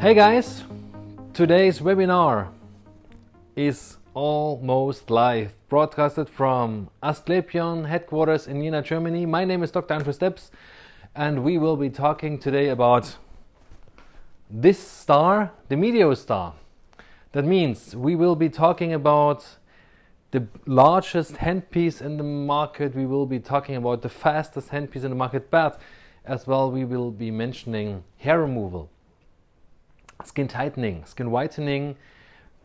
Hey guys, today's webinar is almost live, broadcasted from Asclepion headquarters in Jena, Germany. My name is Dr. André Steps, and we will be talking today about this star, the MeDioStar. That means we will be talking about the largest handpiece in the market, we will be talking about the fastest handpiece in the market, but as well we will be mentioning hair removal, skin tightening, skin whitening,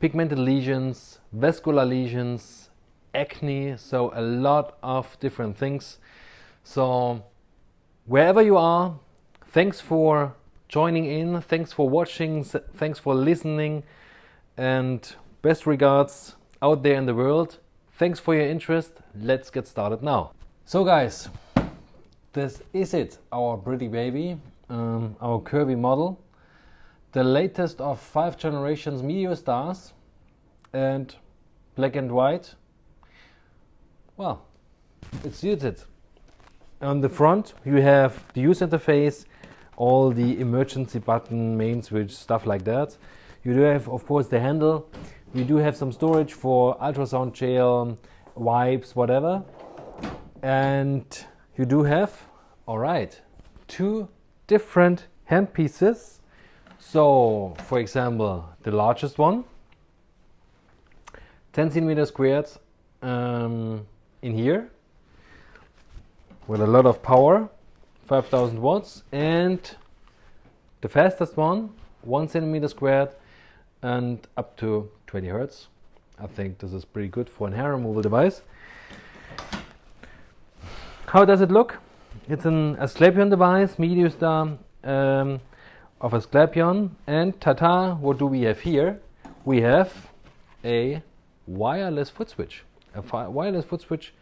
pigmented lesions, vascular lesions, acne, so a lot of different things. So wherever you are, thanks for joining in, thanks for watching, thanks for listening, and best regards out there in the world. Thanks for your interest. Let's get started now. So guys, this is it, our pretty baby, our curvy model. The latest of 5 generations MeDioStars, and black and white. Well, it's suited. On the front you have the user interface, all the emergency button, main switch, stuff like that. You do have, of course, the handle. We do have some storage for ultrasound gel, wipes, whatever. And you do have, alright, 2 different handpieces. So, for example, the largest one, 10 centimeters squared in here, with a lot of power, 5000 watts, and the fastest one, 1 centimeter squared and up to 20 hertz. I think this is pretty good for a hair removal device. How does it look? It's an Asclepion device, MeDioStar of Asclepion, and ta-ta, what do we have here? We have a wireless foot switch. Wireless foot switch,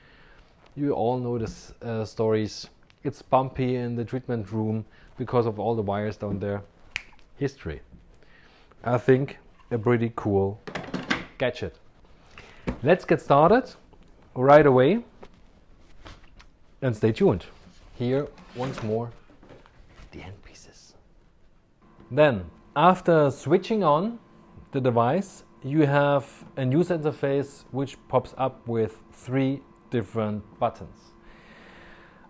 you all know this stories. It's bumpy in the treatment room because of all the wires down there. History. I think a pretty cool gadget. Let's get started right away and stay tuned. Here once more the handpieces. Then after switching on the device, you have a user interface which pops up with 3 different buttons.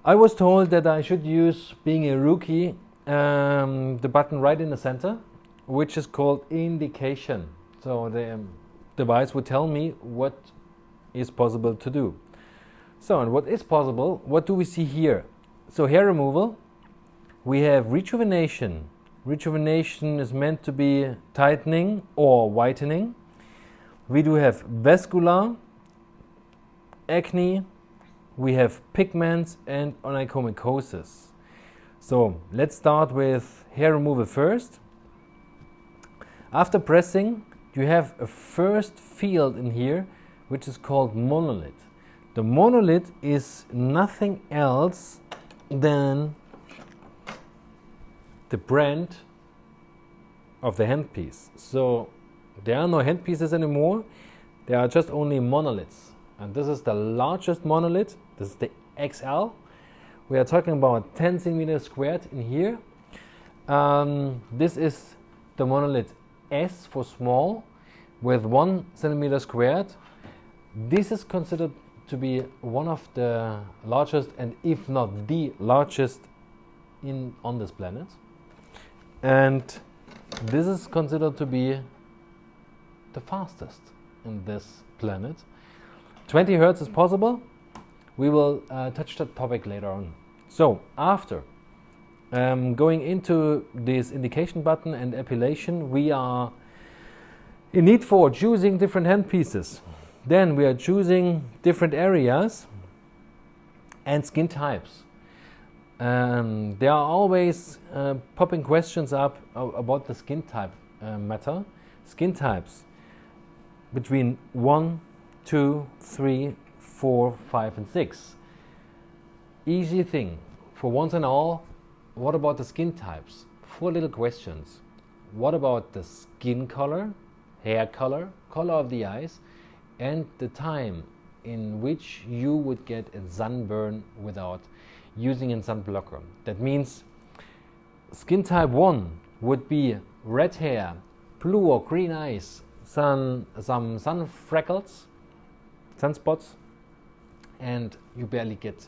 I was told that I should use, being a rookie, the button right in the center, which is called indication. So the device would tell me what is possible to do. So, and what is possible, what do we see here? So hair removal, we have rejuvenation. Rejuvenation is meant to be tightening or whitening. We do have vascular, acne, we have pigments and onychomycosis. So let's start with hair removal first. After pressing, you have a first field in here which is called monolith. The monolith is nothing else than the brand of the handpiece. So there are no handpieces anymore, there are just only monoliths. And this is the largest monolith, this is the XL. We are talking about 10 centimeters squared in here. This is the monolith S for small, with 1 centimeter squared. This is considered to be one of the largest, and if not the largest on this planet. And this is considered to be the fastest in this planet. 20 hertz is possible. We will touch that topic later on. So after going into this indication button and epilation, we are in need for choosing different handpieces. Then we are choosing different areas and skin types. There are always popping questions up about the skin type matter. Skin types between 1, 2, 3, 4, 5 and 6. Easy thing. For once and all, what about the skin types? 4 little questions. What about the skin color, hair color, color of the eyes, and the time in which you would get a sunburn without using a sun blocker? That means skin type 1 would be red hair, blue or green eyes, some sun freckles, sunspots, and you barely get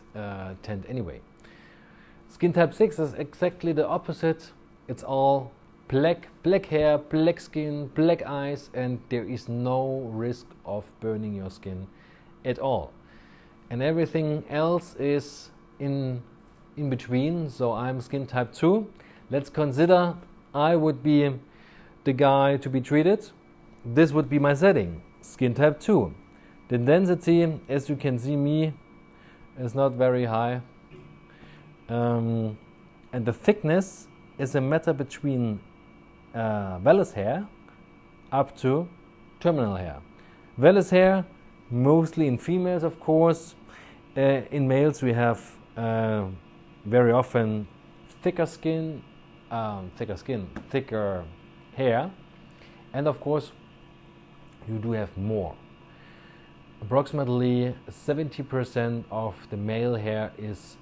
tanned anyway. Skin type 6 is exactly the opposite. It's all black hair, black skin, black eyes, and there is no risk of burning your skin at all. And everything else is in between. So I'm skin type 2. Let's consider I would be the guy to be treated. This would be my setting, skin type 2. The density, as you can see me, is not very high. And the thickness is a matter between vellus hair up to terminal hair. Vellus hair, mostly in females, of course. In males, we have very often thicker hair, and of course, you do have more. Approximately 70% of the male hair is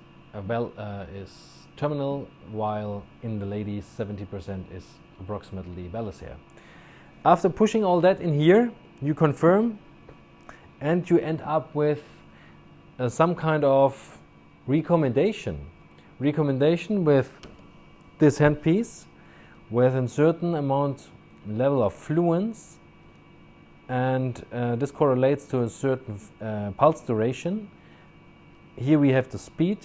terminal, while in the ladies 70% is approximately vellus hair. After pushing all that in here, you confirm, and you end up with some kind of recommendation with this handpiece with a certain level of fluence, and this correlates to a certain pulse duration. Here we have the speed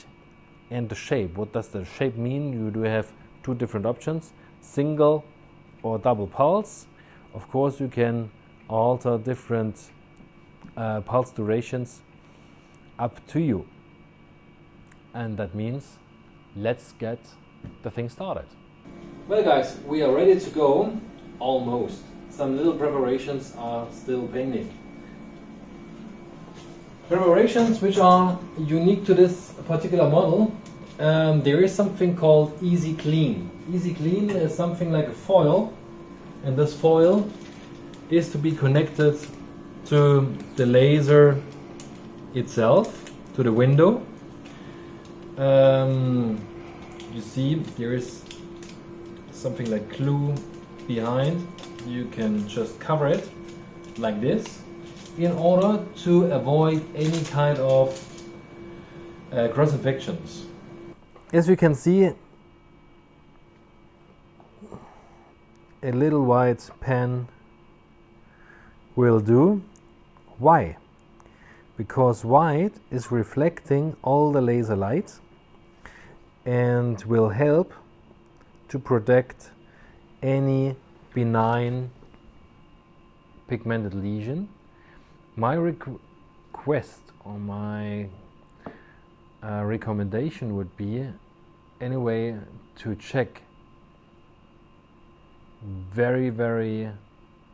and the shape. What does the shape mean? You do have two different options, single or double pulse. Of course, you can alter different pulse durations up to you. And that means let's get the thing started. Well guys, we are ready to go, almost. Some little preparations are still pending. Preparations which are unique to this particular model. There is something called Easy Clean. Easy Clean is something like a foil, and this foil is to be connected to the laser itself, to the window. You see there is something like glue behind. You can just cover it like this in order to avoid any kind of cross infections. As you can see, a little white pen will do. Why? Because white is reflecting all the laser light and will help to protect any benign pigmented lesion. My request or my recommendation would be anyway to check very, very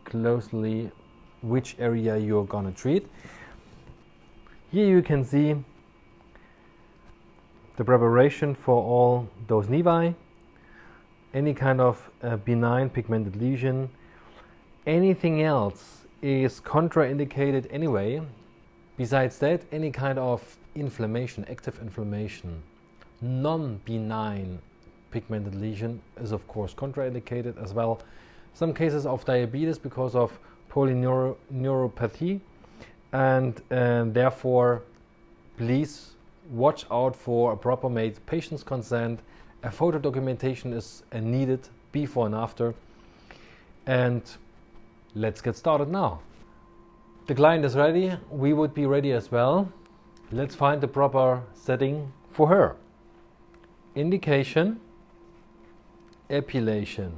closely which area you're gonna treat. Here you can see the preparation for all those nevi, any kind of benign pigmented lesion. Anything else is contraindicated anyway. Besides that, any kind of inflammation, active inflammation, non-benign pigmented lesion is of course contraindicated as well. Some cases of diabetes because of polyneuropathy, and therefore please watch out for a proper made patient's consent. A photo documentation is needed before and after. And let's get started now. The client is ready, we would be ready as well. Let's find the proper setting for her. Indication, epilation,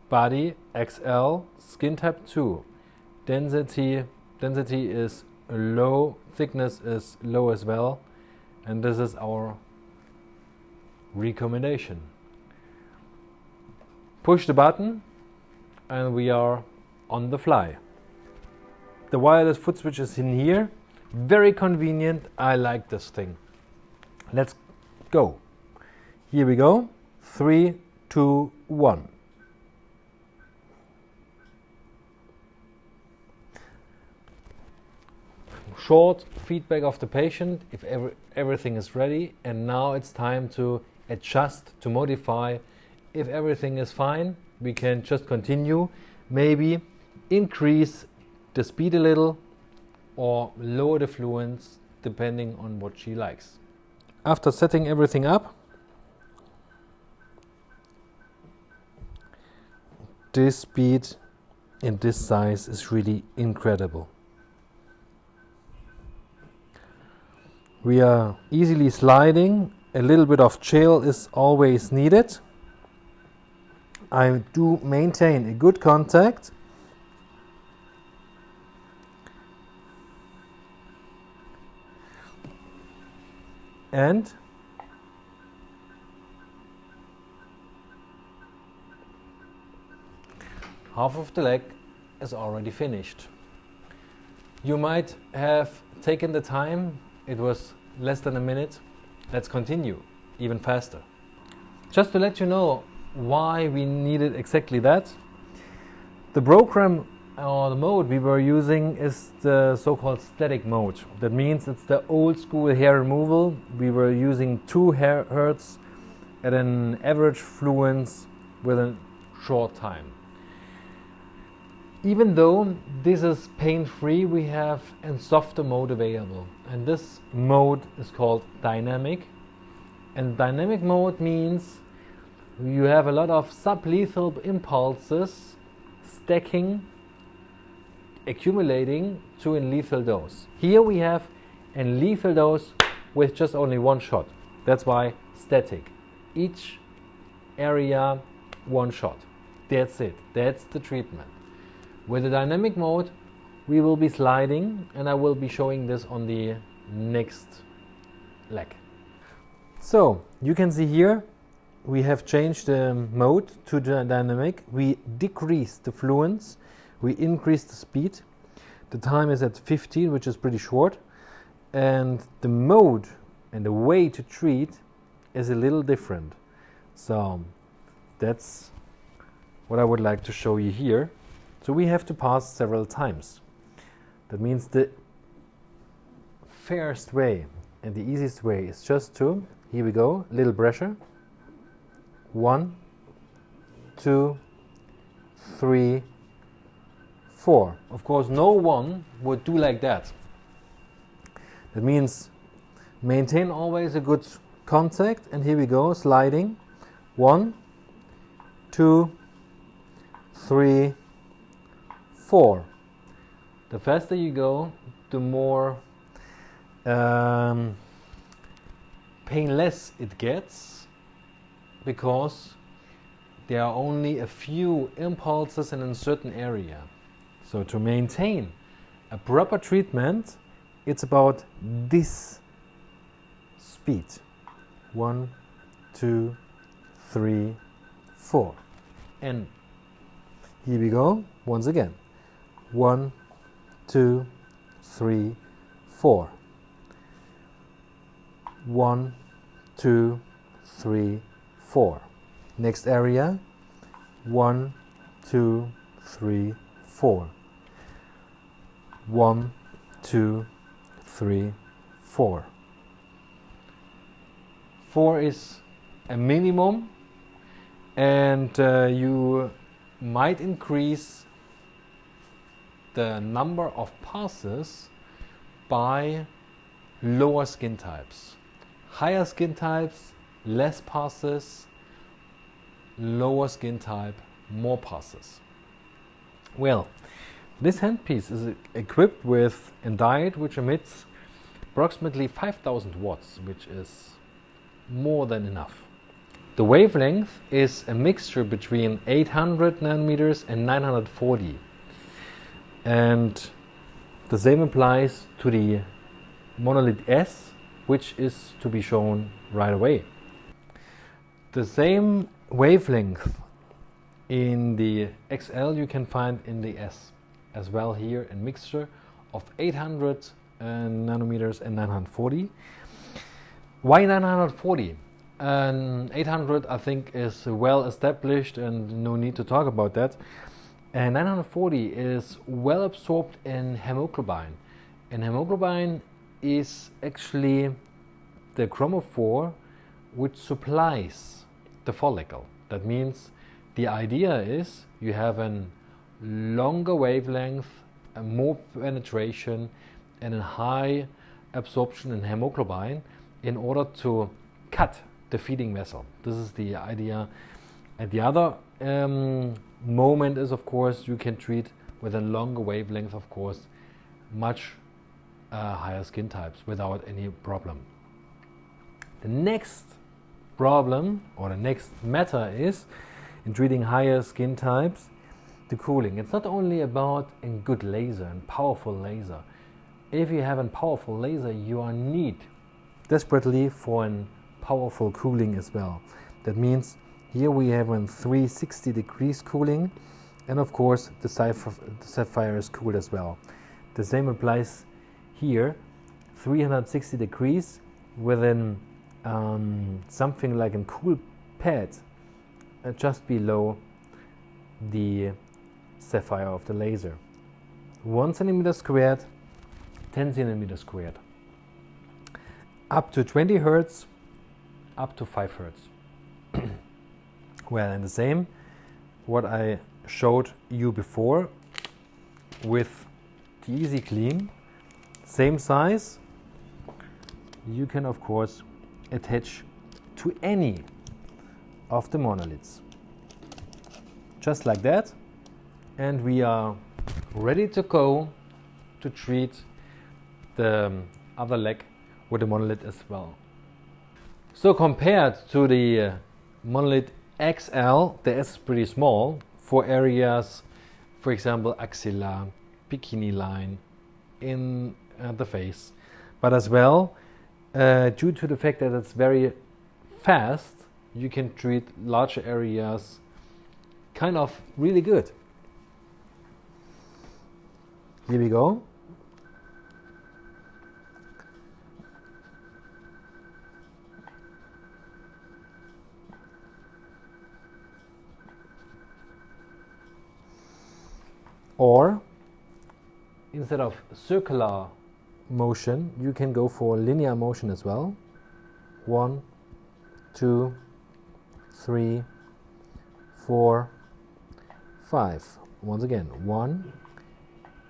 body XL, skin type 2, density is low, thickness is low as well, and this is our recommendation. Push the button and we are on the fly. The wireless foot switch is in here, very convenient. I like this thing. Let's go. Here we go. 3, 2, 1. Short feedback of the patient if everything is ready, and now it's time to adjust, to modify if everything is fine, we can just continue, maybe increase the speed a little or lower the fluence depending on what she likes. After setting everything up, this speed and this size is really incredible. We are easily sliding. A little bit of chill is always needed. I do maintain a good contact. And half of the leg is already finished. You might have taken the time, it was less than a minute. Let's continue even faster. Just to let you know why we needed exactly that, the program or the mode we were using is the so-called static mode. That means it's the old school hair removal. We were using 2 Hz at an average fluence with a short time. Even though this is pain-free, we have a softer mode available, and this mode is called dynamic. And dynamic mode means you have a lot of sublethal impulses stacking, accumulating to a lethal dose. Here we have a lethal dose with just only 1 shot. That's why static. Each area 1 shot. That's it. That's the treatment. With the dynamic mode, we will be sliding, and I will be showing this on the next leg. So you can see here we have changed the mode to the dynamic. We decreased the fluence, we increased the speed. The time is at 15, which is pretty short, and the mode and the way to treat is a little different. So that's what I would like to show you here. So we have to pass several times. That means the fairest way and the easiest way is just to, here we go, little pressure. 1, 2, 3, 4. Of course, no one would do like that. That means maintain always a good contact, and here we go, sliding. 1, 2, 3, 4. The faster you go, the more painless it gets, because there are only a few impulses in a certain area. So to maintain a proper treatment, it's about this speed. 1, 2, 3, 4. And here we go, once again. 1, 2, 3, 4. 1, 2, 3, 4. Next area. 1, 2, 3, 4. 1, 2, 3, 4. 4 is a minimum, and you might increase the number of passes by lower skin types. Higher skin types, less passes. Lower skin type, more passes. Well, this handpiece is equipped with a diode which emits approximately 5000 watts, which is more than enough. The wavelength is a mixture between 800 nanometers and 940. And the same applies to the monolith S, which is to be shown right away. The same wavelength in the XL you can find in the S as well, here a mixture of 800 nanometers and 940. Why 940? 800 I think is well established and no need to talk about that. And 940 is well absorbed in hemoglobin. And hemoglobin is actually the chromophore which supplies the follicle. That means the idea is you have a longer wavelength, a more penetration, and a high absorption in hemoglobin in order to cut the feeding vessel. This is the idea. And the other moment is, of course, you can treat with a longer wavelength, of course, much higher skin types without any problem. The next problem, or the next matter, is in treating higher skin types, the cooling. It's not only about a good laser and powerful laser. If you have a powerful laser, you are need desperately for a powerful cooling as well. That means here we have a 360 degrees cooling, and of course the sapphire is cooled as well. The same applies here, 360 degrees within something like a cool pad just below the sapphire of the laser. 1 centimeter squared, 10 centimeters squared. Up to 20 Hertz, up to 5 Hertz. Well, and the same what I showed you before with the Easy Clean, same size. You can of course attach to any of the monoliths. Just like that, and we are ready to go to treat the other leg with the monolith as well. So compared to the monolith XL, the S is pretty small for areas, for example, axilla, bikini line, in the face, but as well due to the fact that it's very fast, you can treat larger areas kind of really good. Here we go. Or instead of circular motion, you can go for linear motion as well. 1, 2, 3, 4, 5. Once again, 1,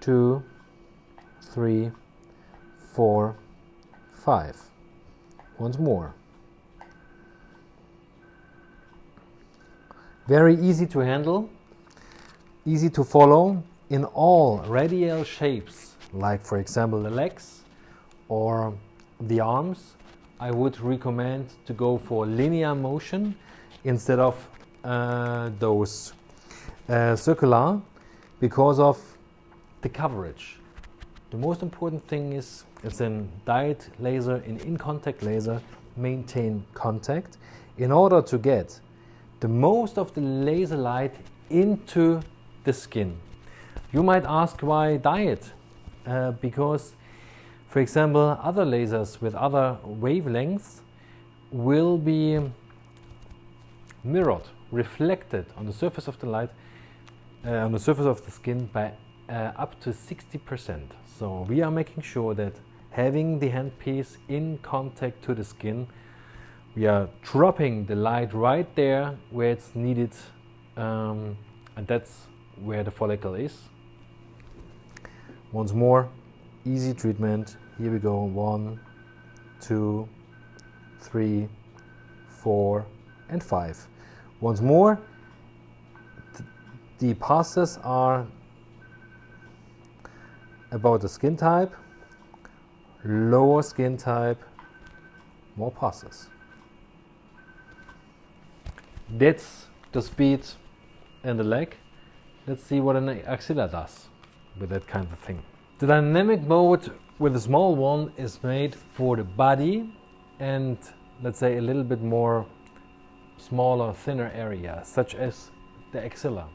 2, 3, 4, 5. Once more. Very easy to handle, easy to follow in all radial shapes, like for example the legs or the arms. I would recommend to go for linear motion instead of those circular, because of the coverage. The most important thing is it's a diode laser, an in-contact laser, maintain contact in order to get the most of the laser light into the skin. You might ask why diode? Because, for example, other lasers with other wavelengths will be mirrored, reflected on the surface of the light, on the surface of the skin by up to 60%. So we are making sure that having the handpiece in contact to the skin, we are dropping the light right there where it's needed, and that's where the follicle is. Once more, easy treatment. Here we go. 1, 2, 3, 4, and 5. Once more, the passes are about the skin type. Lower skin type, more passes. That's the speed in the leg. Let's see what an axilla does with that kind of thing. The dynamic mode with the small one is made for the body and, let's say, a little bit more smaller, thinner area, such as the axilla.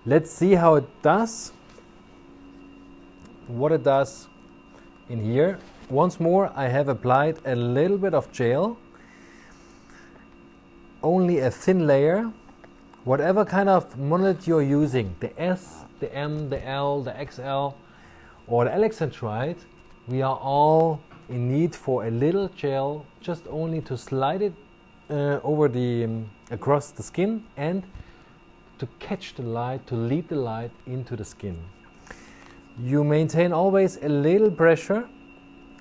Let's see how it does, what it does in here. Once more, I have applied a little bit of gel, only a thin layer. Whatever kind of monolith you're using, the S, the M, the L, the XL, or the Alexandrite, we are all in need for a little gel, just only to slide it over the across the skin and to catch the light, to lead the light into the skin. You maintain always a little pressure,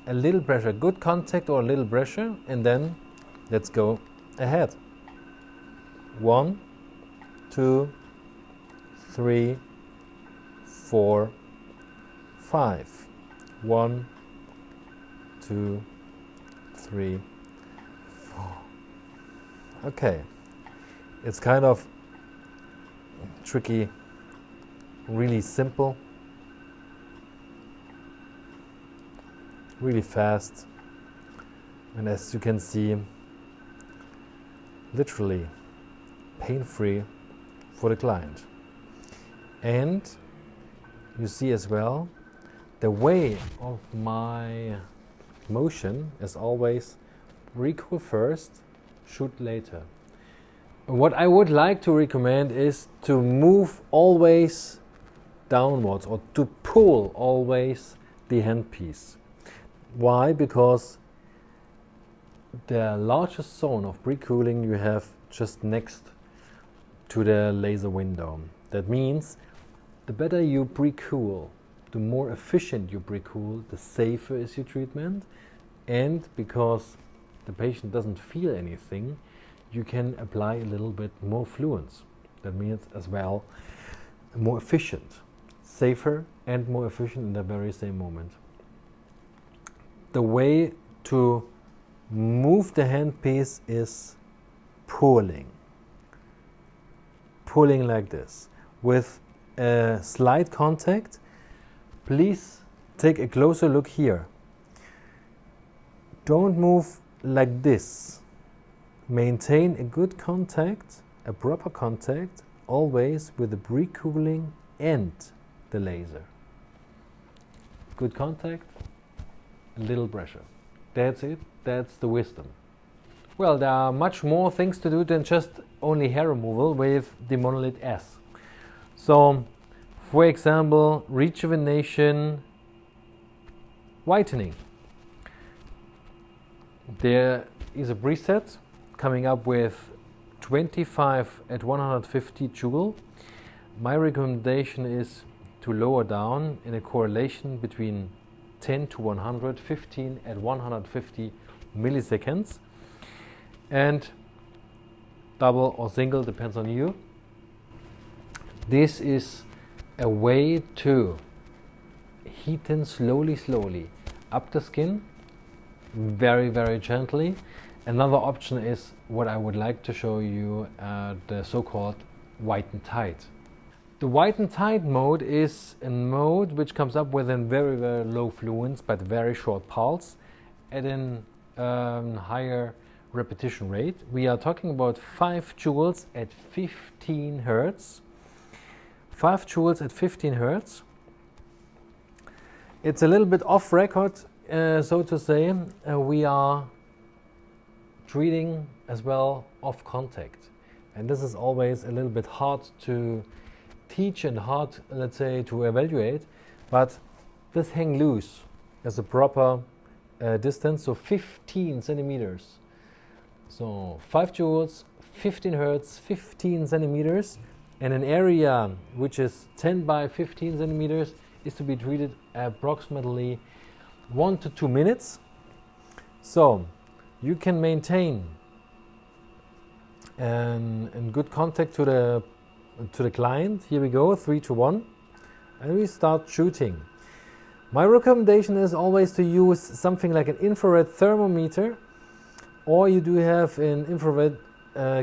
good contact or a little pressure, and then let's go ahead. 1, 2, 3, 4, 5. 1, 2, 3, 4. Okay, it's kind of tricky, really simple, really fast, and as you can see, literally pain-free for the client. And you see as well, the way of my motion is always recoil first, shoot later. What I would like to recommend is to move always downwards or to pull always the handpiece. Why? Because the largest zone of pre-cooling you have just next to the laser window. That means the better you pre-cool, the more efficient you pre-cool, the safer is your treatment, and because the patient doesn't feel anything, you can apply a little bit more fluence. That means as well more efficient, safer and more efficient in the very same moment. The way to move the handpiece is pulling like this with a slight contact. Please take a closer look here. Don't move like this. Maintain a good contact, a proper contact, always with the pre-cooling and the laser. Good contact, a little pressure. That's it, that's the wisdom. Well, there are much more things to do than just only hair removal with the monolith S. So, for example, rejuvenation, whitening. There is a preset coming up with 25 at 150 joule. My recommendation is to lower down in a correlation between 10 to 100, 15 at 150 milliseconds, and double or single, depends on you. This is a way to heaten slowly up the skin, very gently. Another option is what I would like to show you, the so-called white and tight. The white and tight mode is a mode which comes up with a very low fluence but very short pulse at a higher repetition rate. We are talking about 5 joules at 15 hertz. 5 joules at 15 hertz. It's a little bit off record, so to say. We are treating as well off contact, and this is always a little bit hard to teach and hard, let's say, to evaluate, but this hang loose as a proper distance, so 15 centimeters. So 5 joules, 15 hertz, 15 centimeters, and an area which is 10 by 15 centimeters is to be treated approximately 1 to 2 minutes. So you can maintain in good contact to the client. Here we go, 3 to 1, and we start shooting. My recommendation is always to use something like an infrared thermometer, or you do have an infrared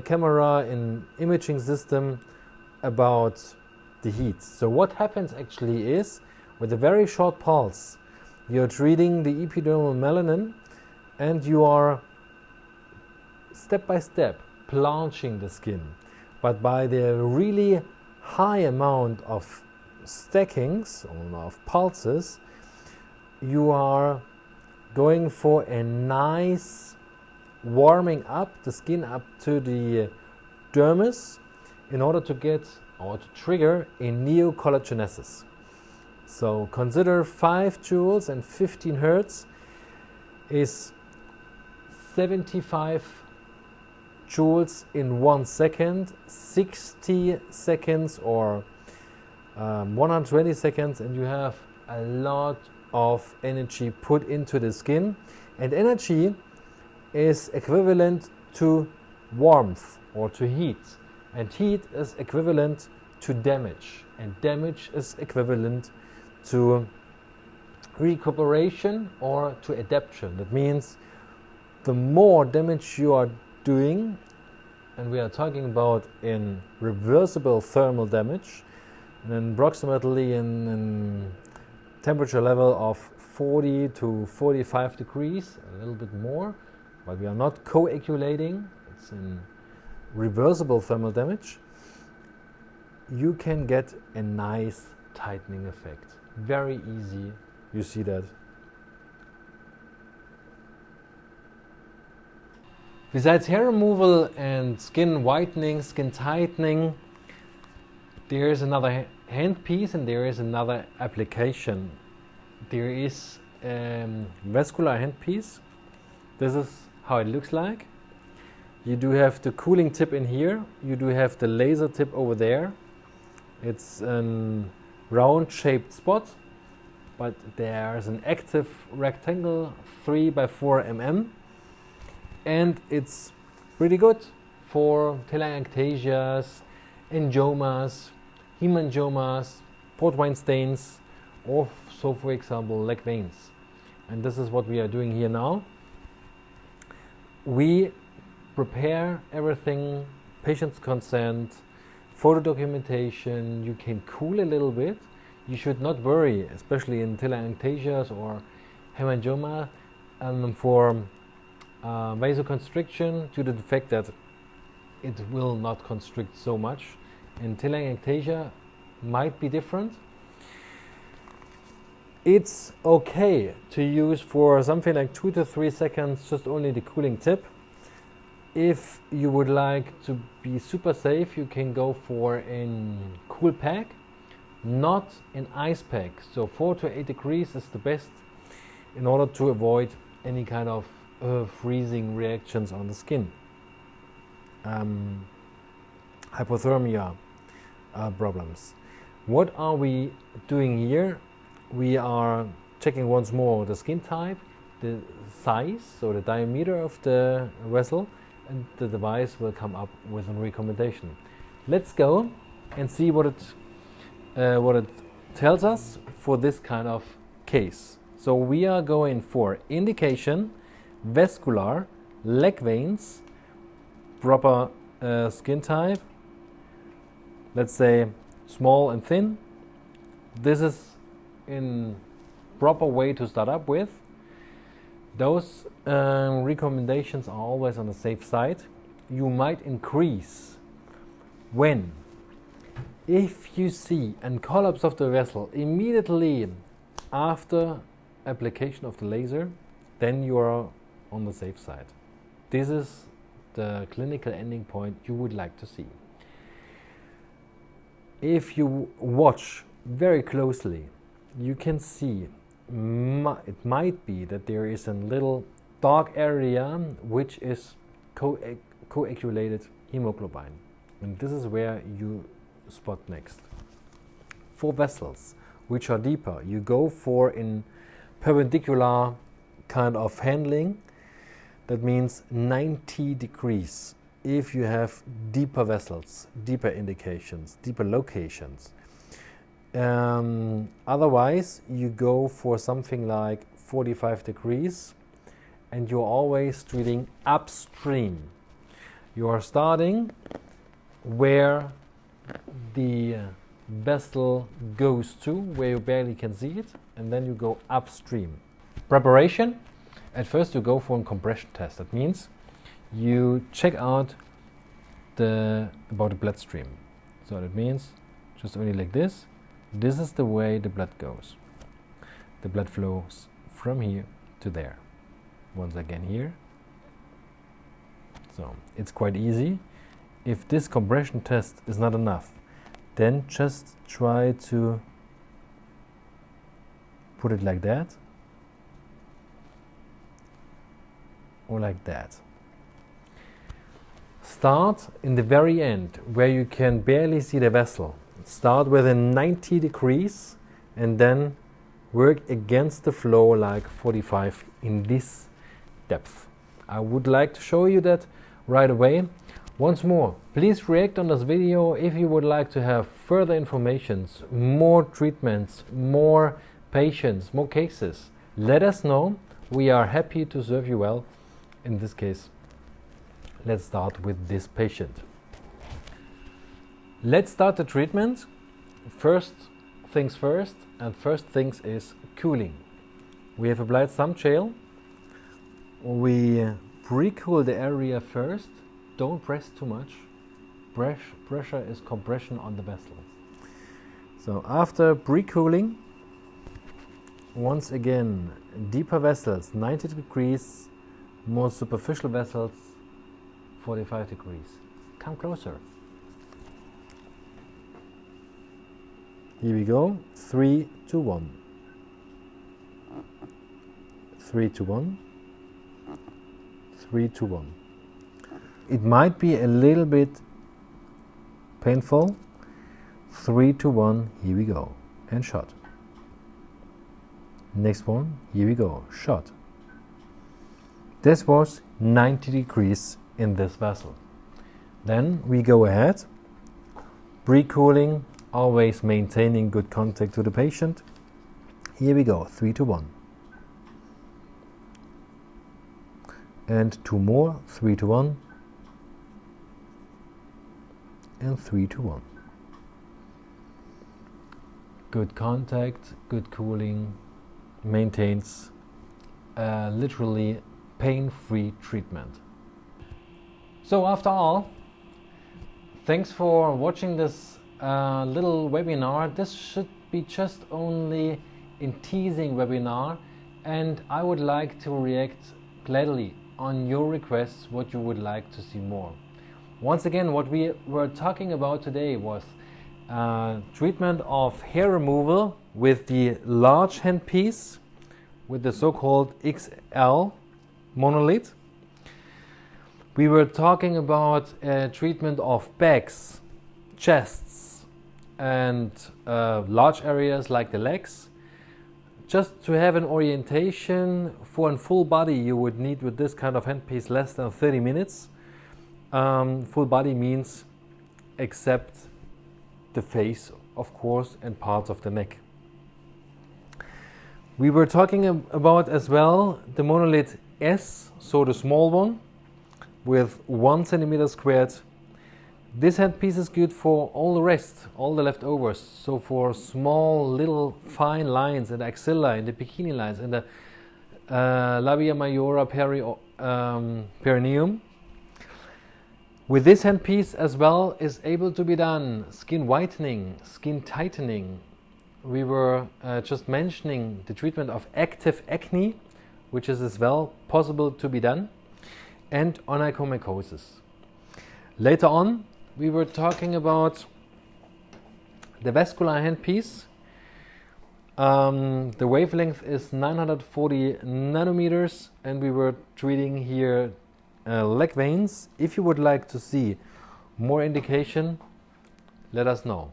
camera in imaging system about the heat. So what happens actually is, with a very short pulse, you're treating the epidermal melanin, and you are step by step planching the skin. But by the really high amount of stackings or of pulses, you are going for a nice warming up the skin up to the dermis in order to get or to trigger a neocollagenesis. So consider 5 joules and 15 hertz is 75 joules in 1 second, 60 seconds or 120 seconds, and you have a lot of energy put into the skin. And energy is equivalent to warmth or to heat, and heat is equivalent to damage, and damage is equivalent to recuperation or to adaptation. That means the more damage you are doing, and we are talking about in reversible thermal damage, and approximately in temperature level of 40 to 45 degrees, a little bit more, but we are not coagulating, it's in reversible thermal damage, you can get a nice tightening effect. Very easy, you see that. Besides hair removal and skin whitening, skin tightening, there is another handpiece and there is another application. There is vascular handpiece. This is how it looks like. You do have the cooling tip in here. You do have the laser tip over there. It's a round shaped spot, but there's an active rectangle 3 by 4 mm, and it's pretty good for telangiectasias, angiomas, hemangiomas, port wine stains, or so for example leg veins. And this is what we are doing here now. We prepare everything, patient's consent, photo documentation. You can cool a little bit. You should not worry, especially in telangiectasias or hemangioma, for vasoconstriction, due to the fact that it will not constrict so much. In telangiectasia might be different. It's okay to use for something like 2 to 3 seconds just only the cooling tip. If you would like to be super safe, you can go for a cool pack, not an ice pack. So 4 to 8 degrees is the best in order to avoid any kind of freezing reactions on the skin. Hypothermia problems. What are we doing here? We are checking once more the skin type, the size, so the diameter of the vessel, and the device will come up with a recommendation. Let's go and see what it tells us for this kind of case. So we are going for indication, vascular, leg veins, proper skin type, let's say small and thin. This is in proper way to start up with. Those recommendations are always on the safe side. You might increase when, if you see a collapse of the vessel immediately after application of the laser, then you are on the safe side. This is the clinical ending point you would like to see. If you watch very closely, you can see it might be that there is a little dark area which is coagulated hemoglobin, and this is where you spot next. For vessels which are deeper, you go for in perpendicular kind of handling. That means 90 degrees if you have deeper vessels, deeper indications, deeper locations. Otherwise, you go for something like 45 degrees, and you're always treating upstream. You are starting where the vessel goes to, where you barely can see it, and then you go upstream. Preparation. At first you go for a compression test. That means you check out about the bloodstream. So that means just only like this. This is the way the blood goes. The blood flows from here to there. Once again here. So it's quite easy. If this compression test is not enough, then just try to put it like that or like that. Start in the very end where you can barely see the vessel. Start within 90 degrees and then work against the flow like 45 in this depth. I would like to show you that right away. Once more, please react on this video if you would like to have further informations, more treatments, more patients, more cases. Let us know. We are happy to serve you well. In this case, let's start with this patient. Let's start the treatment. First things first, and first things is cooling. We have applied some gel. We pre-cool the area first. Don't press too much. Pressure is compression on the vessel. So after pre-cooling, once again, deeper vessels 90 degrees, more superficial vessels 45 degrees. Come closer. Here we go. 3, 2, 1. 3, 2, 1. 3, 2, 1. It might be a little bit painful. 3, 2, 1. Here we go. And shot. Next one. Here we go. Shot. This was 90 degrees in this vessel. Then we go ahead. Pre-cooling, always maintaining good contact to the patient. Here we go. 3, 2, 1. And 2 more. 3, 2, 1. And 3, 2, 1. Good contact, good cooling, maintains literally pain-free treatment. So after all, thanks for watching this little webinar. This should be just only in teasing webinar, and I would like to react gladly on your requests, what you would like to see more. Once again, what we were talking about today was treatment of hair removal with the large handpiece, with the so-called XL monolith. We were talking about treatment of backs, chests, and large areas like the legs. Just to have an orientation for a full body, you would need with this kind of handpiece less than 30 minutes. Full body means except the face, of course, and parts of the neck. We were talking about as well the monolith S, so the small one with 1 centimeter squared. This handpiece is good for all the rest, all the leftovers. So for small little fine lines in the axilla, in the bikini lines, in the labia majora perineum. With this handpiece as well is able to be done skin whitening, skin tightening. We were just mentioning the treatment of active acne, which is as well possible to be done, and onychomycosis. Later on, we were talking about the vascular handpiece. The wavelength is 940 nanometers, and we were treating here leg veins. If you would like to see more indication, let us know.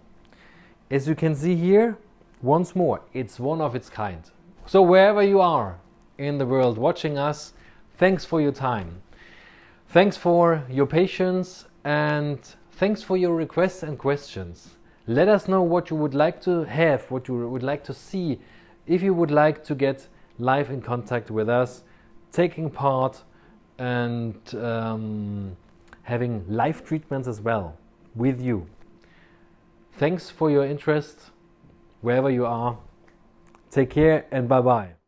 As you can see here, once more, it's one of its kind. So wherever you are in the world watching us, thanks for your time. Thanks for your patience, and thanks for your requests and questions. Let us know what you would like to have, what you would like to see, if you would like to get live in contact with us, taking part and having live treatments as well with you. Thanks for your interest wherever you are. Take care and bye-bye.